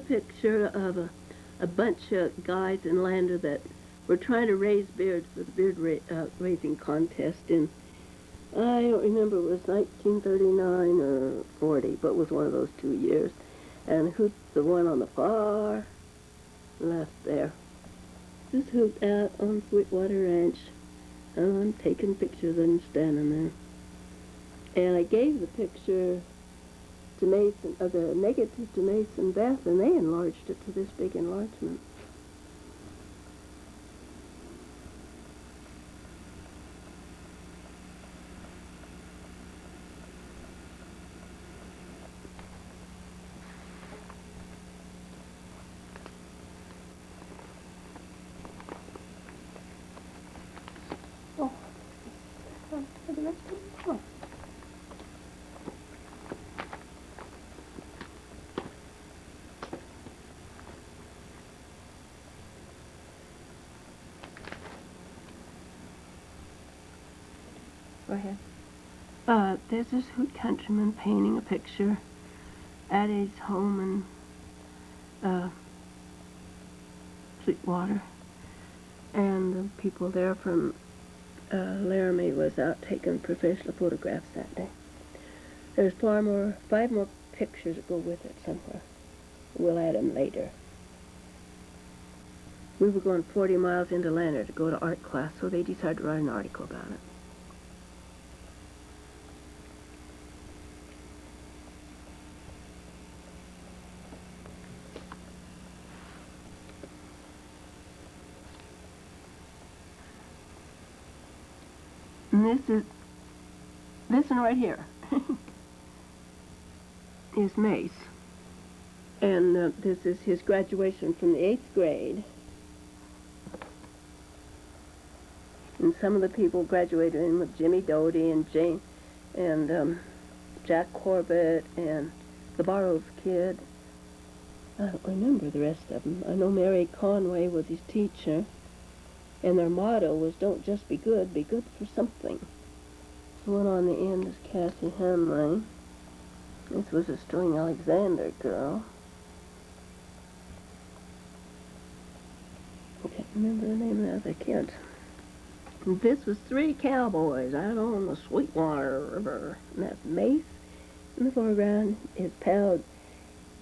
picture of a bunch of guys in Lander that were trying to raise beards for the raising contest in, I don't remember, it was 1939 or 40, but it was one of those 2 years. And who's the one on the far left there? This is Hoot out on Sweetwater Ranch. I'm taking pictures of him standing there. And I gave the picture to Mason, the negative to Mason Beth, and they enlarged it to this big enlargement. Go ahead. There's this Hoot Countryman painting a picture at his home in Sweetwater. And the people there from Laramie was out taking professional photographs that day. There's 5 more pictures that go with it somewhere. We'll add them later. We were going 40 miles into Lander to go to art class, so they decided to write an article about it. And this one right here is Mace. And this is his graduation from the 8th grade. And some of the people graduated in with Jimmy Doty and Jane and Jack Corbett and the Barrows kid. I don't remember the rest of them. I know Mary Conway was his teacher. And their motto was, don't just be good for something. The one on the end is Cassie Hamline. This was a Sterling Alexander girl. I can't remember the name of the other kid. And this was 3 cowboys out on the Sweetwater River. And that's Mace in the foreground, his pal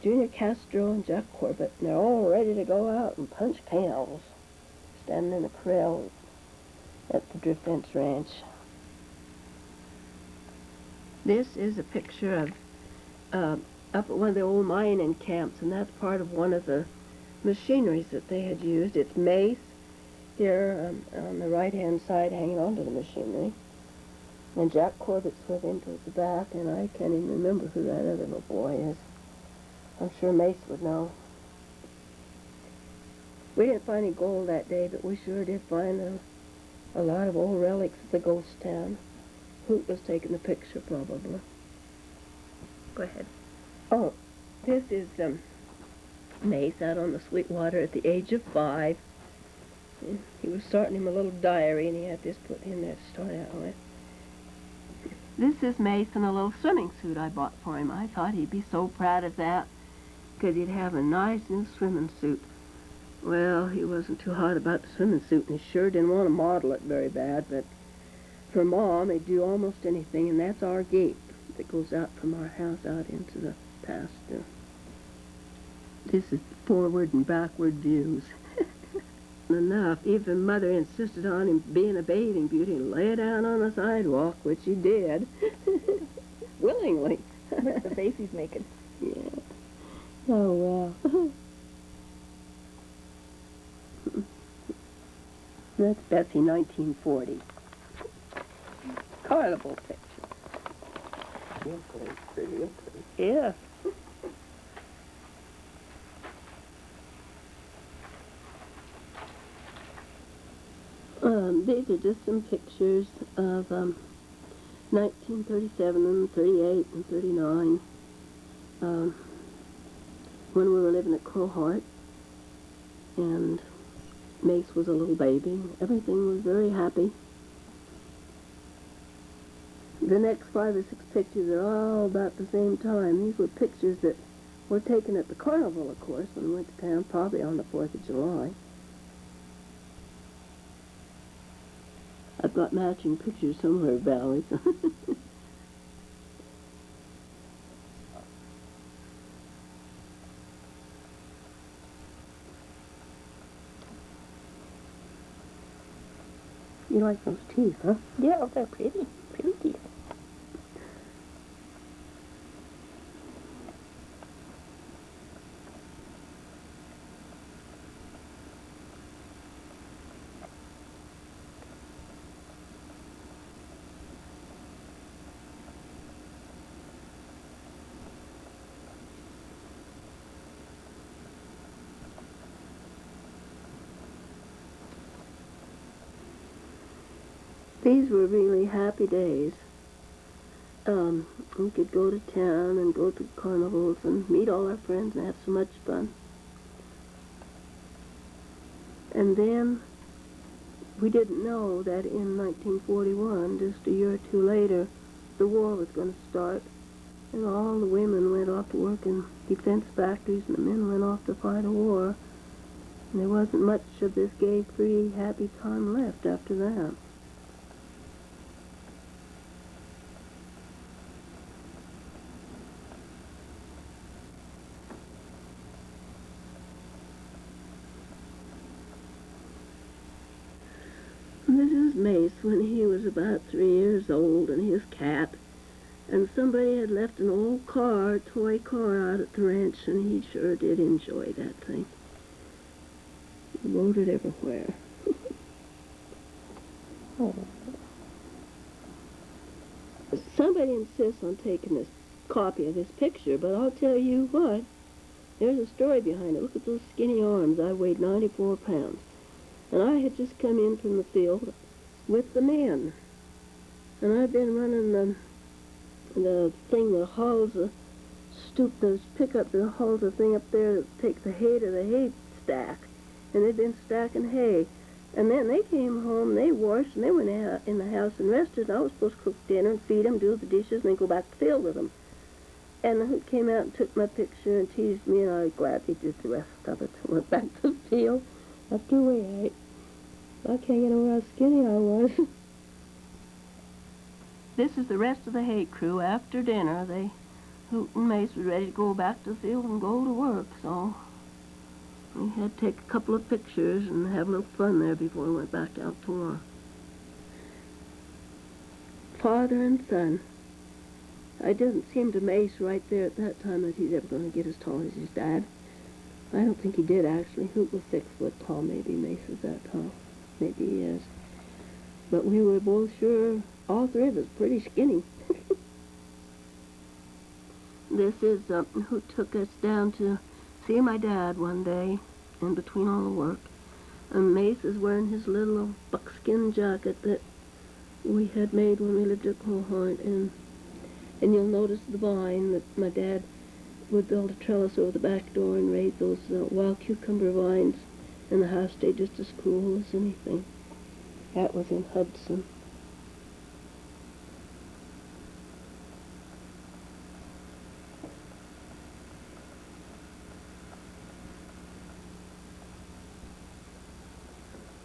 Junior Castro and Jack Corbett. And they're all ready to go out and punch cows, standing in the corral at the Defense Ranch. This is a picture of up at one of the old mining camps, and that's part of one of the machineries that they had used. It's Mace here on the right-hand side hanging onto the machinery. And Jack Corbett's with him towards the back, and I can't even remember who that other little boy is. I'm sure Mace would know. We didn't find any gold that day, but we sure did find a lot of old relics at the ghost town. Hoot was taking the picture, probably. Go ahead. Oh, this is Mace out on the Sweetwater at the age of 5. And he was starting him a little diary, and he had this put in there to start out with. This is Mace in a little swimming suit I bought for him. I thought he'd be so proud of that, because he'd have a nice new swimming suit. Well, he wasn't too hot about the swimming suit, and he sure didn't want to model it very bad, but for Mom, he'd do almost anything, and that's our gate that goes out from our house out into the pasture. This is forward and backward views. Enough. Even Mother insisted on him being a bathing beauty and lay down on the sidewalk, which he did. Willingly. Look at the face he's making. Yeah. Oh, well. That's Betsy, 1940. Carnival picture. Yeah. These are just some pictures of 1937 and 38 and 39 when we were living at Crowheart, and Mace was a little baby. Everything was very happy. The next 5 or 6 pictures are all about the same time. These were pictures that were taken at the carnival, of course, when we went to town, probably on the 4th of July. I've got matching pictures somewhere, Valley. You like those teeth, huh? Yeah, oh, they're pretty. Pretty teeth. These were really happy days. We could go to town and go to carnivals and meet all our friends and have so much fun. And then we didn't know that in 1941, just a year or two later, the war was going to start, and all the women went off to work in defense factories, and the men went off to fight a war. And there wasn't much of this gay, free, happy time left after that. This is Mace when he was about 3 years old, and his cat. And somebody had left an old car, toy car, out at the ranch, and he sure did enjoy that thing. He rode it everywhere. Oh. Somebody insists on taking this copy of this picture, but I'll tell you what, there's a story behind it. Look at those skinny arms. I weighed 94 pounds. And I had just come in from the field with the men. And I've been running the thing that hauls the pickup that hauls the thing up there that takes the hay to the hay stack. And they'd been stacking hay. And then they came home, they washed, and they went out in the house and rested. I was supposed to cook dinner and feed them, do the dishes, and then go back to the field with them. And the hoot came out and took my picture and teased me, and I gladly did the rest of it. Went back to the field after we ate. I can't get over how skinny I was. This is the rest of the hay crew. After dinner, Hoot and Mace were ready to go back to the field and go to work, so we had to take a couple of pictures and have a little fun there before we went back out to war. Father and son. It doesn't seem to Mace right there at that time that he's ever going to get as tall as his dad. I don't think he did, actually. Hoot was 6 foot tall. Maybe Mace is that tall. Maybe he is. But we were both sure, all three of us, pretty skinny. This is who took us down to see my dad one day in between all the work. And Mace is wearing his little buckskin jacket that we had made when we lived at Cohort. And you'll notice the vine that my dad would build a trellis over the back door and raise those wild cucumber vines. And the house stayed just as cool as anything. That was in Hudson.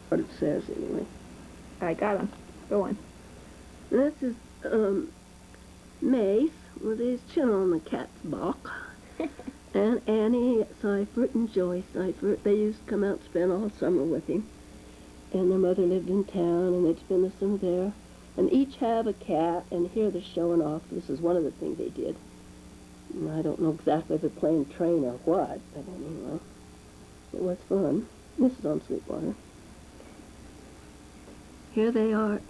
What it says, anyway. I got him. Go on. This is Mace with his chin on the cat's back. And Annie Seifert and Joyce Seifert, they used to come out and spend all summer with him. And their mother lived in town, and they'd spend the summer there. And each have a cat, and here they're showing off. This is one of the things they did. And I don't know exactly if they're playing train or what, but anyway, it was fun. This is on Sweetwater. Here they are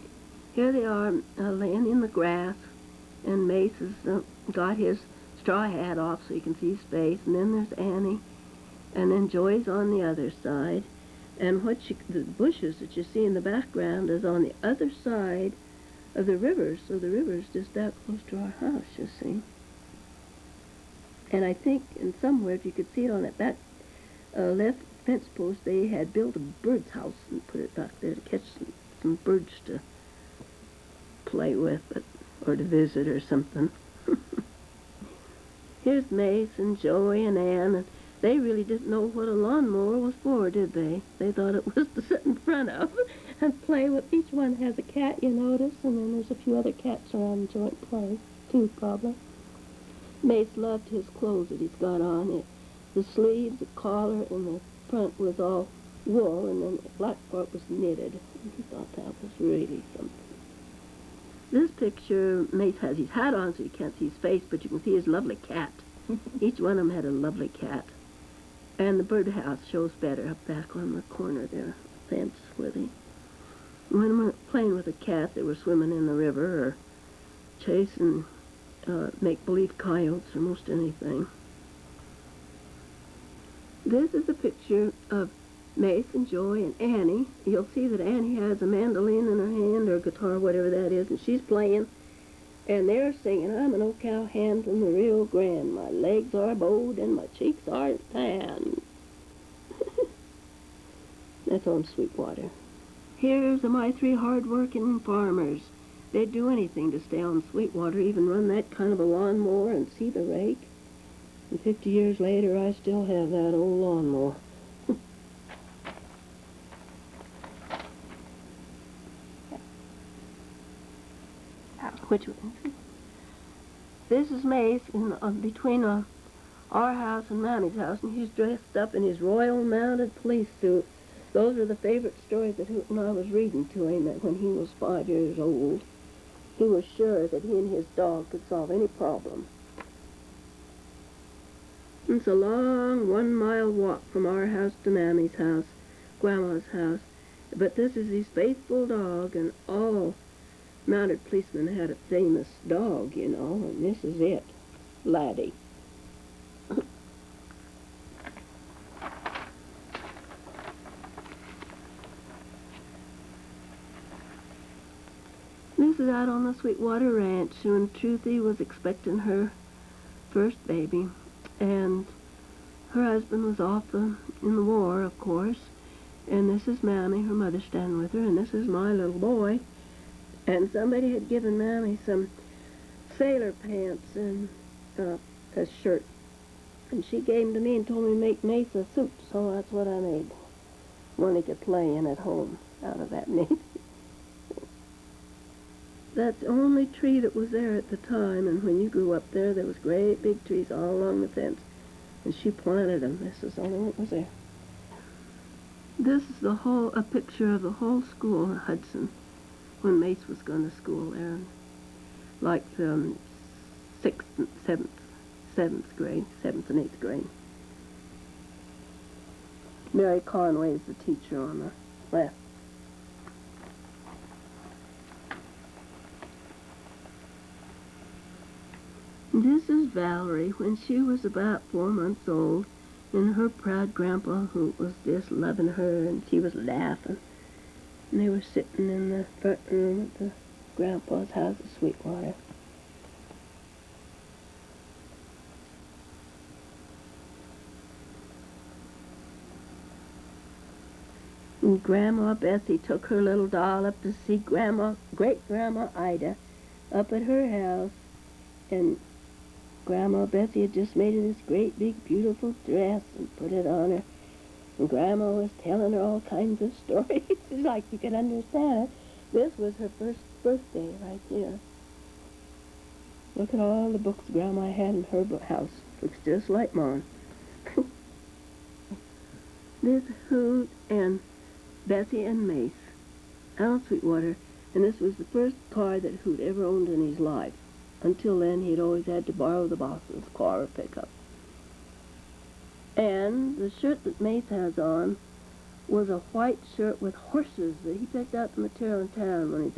laying in the grass, and Mace has got his straw hat off so you can see his face, and then there's Annie, and then Joy's on the other side, and the bushes that you see in the background is on the other side of the river, so the river's just that close to our house, you see. And I think in somewhere, if you could see it on that back left fence post, they had built a bird's house and put it back there to catch some birds to play with, or to visit or something. Here's Mace and Joey and Ann, and they really didn't know what a lawnmower was for, did they? They thought it was to sit in front of and play with. Each one has a cat, you notice, and then there's a few other cats around the joint playing, too, probably. Mace loved his clothes that he's got on. The sleeves, the collar, and the front was all wool, and then the black part was knitted. And he thought that was really something. This picture, Mace has his hat on so you can't see his face, but you can see his lovely cat. Each one of them had a lovely cat. And the birdhouse shows better up back on the corner there, fence where they, when they were playing with a cat, they were swimming in the river or chasing make-believe coyotes or most anything. This is a picture of Mace and Joey and Annie. You'll see that Annie has a mandolin in her hand or a guitar, whatever that is, and she's playing. And they're singing, I'm an old cowhand from the Rio Grande. My legs are bowed and my cheeks are tanned. That's on Sweetwater. Here's my three hard-working farmers. They'd do anything to stay on Sweetwater, even run that kind of a lawnmower and see the rake. And 50 years later, I still have that old lawnmower. Which one? This is Mace between our house and Mammy's house, and he's dressed up in his Royal Mounted Police suit. Those are the favorite stories that Hoot and I was reading to him when he was 5 years old. He was sure that he and his dog could solve any problem. It's a long 1-mile walk from our house to Mammy's house, Grandma's house. But this is his faithful dog, and all mounted policemen had a famous dog, you know, and this is it, Laddie. This is out on the Sweetwater Ranch when Truthy was expecting her first baby, and her husband was off in the war, of course, and this is Mammy, her mother, standing with her, and this is my little boy. And somebody had given Mammy some sailor pants and a shirt. And she gave them to me and told me to make Mace a suit, so that's what I made. One he could play in at home out of that knit. That's the only tree that was there at the time, and when you grew up there, there was great big trees all along the fence. And she planted them. This is the only one that was there. This is a picture of the whole school in Hudson, when Mace was going to school there, like the 6th and 7th grade, 7th and 8th grade. Mary Conway is the teacher on the left. This is Valerie when she was about 4 months old, and her proud grandpa who was just loving her, and she was laughing. And they were sitting in the front room at the grandpa's house at Sweetwater. And Grandma Bessie took her little doll up to see great-grandma Ida up at her house. And Grandma Bessie had just made her this great, big, beautiful dress and put it on her. And Grandma was telling her all kinds of stories, like you could understand it. This was her first birthday right here. Look at all the books Grandma had in her house. Looks just like mine. This Hoot and Bessie and Mace out of Sweetwater, and this was the first car that Hoot ever owned in his life. Until then, he'd always had to borrow the boss's car or pickup. And the shirt that Mace has on was a white shirt with horses that he picked out the material in town when he